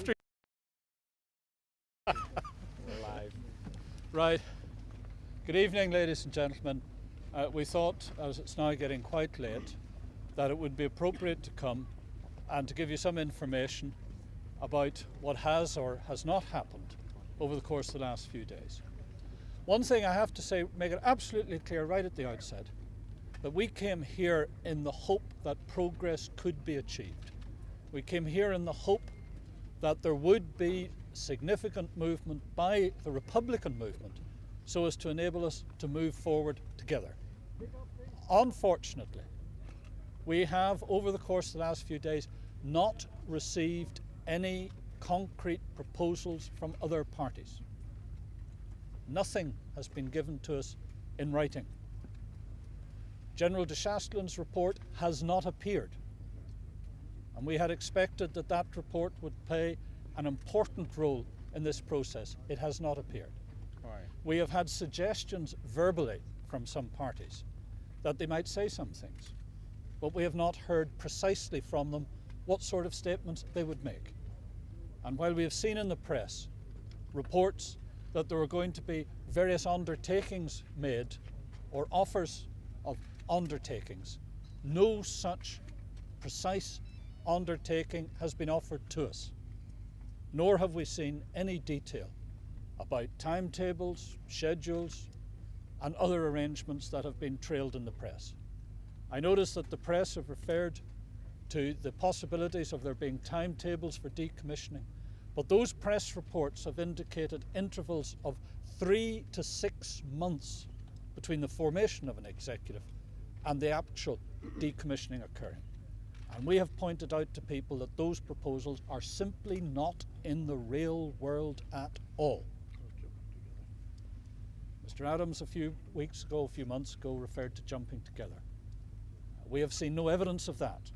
We're live. Right. Good evening, ladies and gentlemen. We thought, as it's now getting quite late, that it would be appropriate to come and to give you some information about what has or has not happened over the course of the last few days. One thing I have to say, make it absolutely clear right at the outset, that we came here in the hope that progress could be achieved. We came here in the hope that there would be significant movement by the Republican movement so as to enable us to move forward together. Unfortunately, we have, over the course of the last few days, not received any concrete proposals from other parties. Nothing has been given to us in writing. General de Chastelin's report has not appeared, and we had expected that that report would play an important role in this process. It has not appeared. Why? We have had suggestions verbally from some parties that they might say some things, but we have not heard precisely from them what sort of statements they would make. And while we have seen in the press reports that there were going to be various undertakings made or offers of undertakings, no such precise undertaking has been offered to us, nor have we seen any detail about timetables, schedules, and other arrangements that have been trailed in the press. I notice that the press have referred to the possibilities of there being timetables for decommissioning, but those press reports have indicated intervals of 3 to 6 months between the formation of an executive and the actual decommissioning occurring. And we have pointed out to people that those proposals are simply not in the real world at all. Mr. Adams, a few months ago, referred to jumping together. We have seen no evidence of that.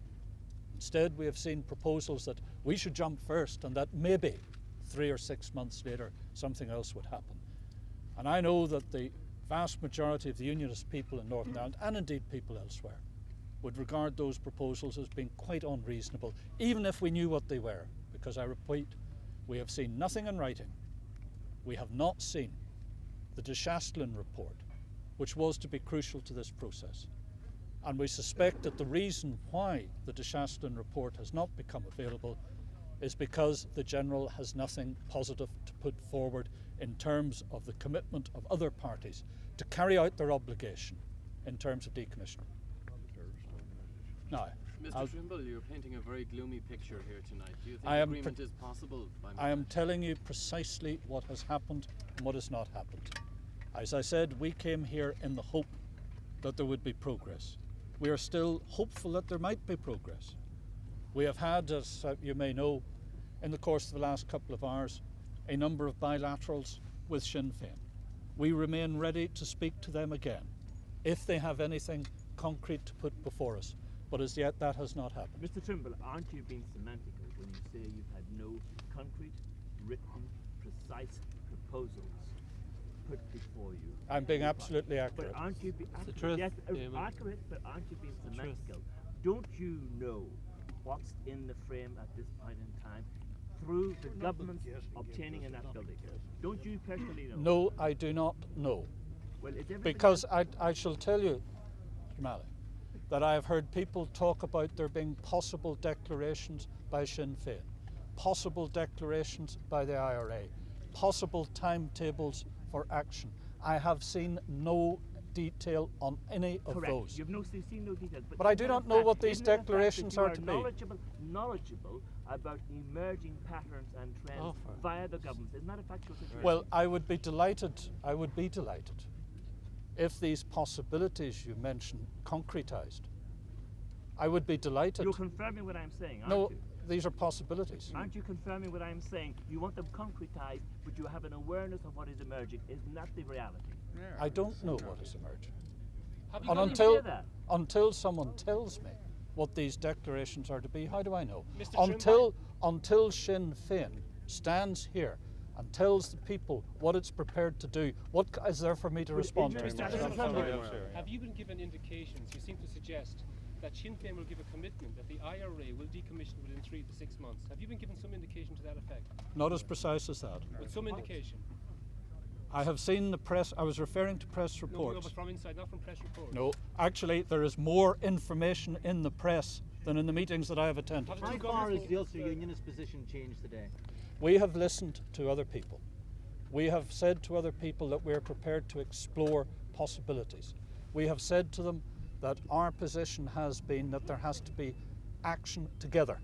Instead, we have seen proposals that we should jump first and that maybe 3 or 6 months later something else would happen. And I know that the vast majority of the Unionist people in Northern Ireland, and indeed people elsewhere, would regard those proposals as being quite unreasonable, even if we knew what they were, because I repeat, we have seen nothing in writing. We have not seen the de Chastelin report, which was to be crucial to this process. And we suspect that the reason why the de Chastelin report has not become available is because the General has nothing positive to put forward in terms of the commitment of other parties to carry out their obligation in terms of decommissioning. Now, Mr. Trimble, you're painting a very gloomy picture here tonight. Do you think agreement is possible? I am telling you precisely what has happened and what has not happened. As I said, we came here in the hope that there would be progress. We are still hopeful that there might be progress. We have had, as you may know, in the course of the last couple of hours, a number of bilaterals with Sinn Fein. We remain ready to speak to them again if they have anything concrete to put before us. But as yet, that has not happened. Mr. Trimble, aren't you being semantical when you say you've had no concrete, written, precise proposals put before you? I'm being absolutely accurate. But aren't you being truth. Yes, accurate, but aren't you being semantical? Don't you know what's in the frame at this point in time through the government's obtaining in that building? Don't you personally know? No, I do not know. Well, because I shall tell you, Mr. Malley, that I have heard people talk about there being possible declarations by Sinn Fein, possible declarations by the IRA, possible timetables for action. I have seen no detail on any of those. You've seen no details. But I do not know what these declarations are to be. Knowledgeable about emerging patterns and trends via the government. Isn't that a factual situation? Well, I would be delighted if these possibilities you mentioned concretized. I would be delighted. You're confirming what I'm saying, aren't you? These are possibilities. Aren't you confirming what I'm saying? You want them concretized, but you have an awareness of what is emerging. Isn't that the reality? I don't know what is emerging. And until someone tells me what these declarations are to be, how do I know? Until Sinn Fein stands here and tells the people what it's prepared to do, what is there for me to respond to? Have you been given indications? You seem to suggest that Sinn Fein will give a commitment that the IRA will decommission within 3 to 6 months. Have you been given some indication to that effect? Not as precise as that. With some indication? I have seen the press, I was referring to press reports. No, but from inside, not from press reports. No, actually there is more information in the press than in the meetings that I have attended. How far has the Ulster Unionist position changed today? We have listened to other people. We have said to other people that we're prepared to explore possibilities. We have said to them that our position has been that there has to be action together,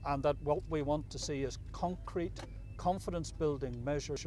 and that what we want to see is concrete, confidence-building measures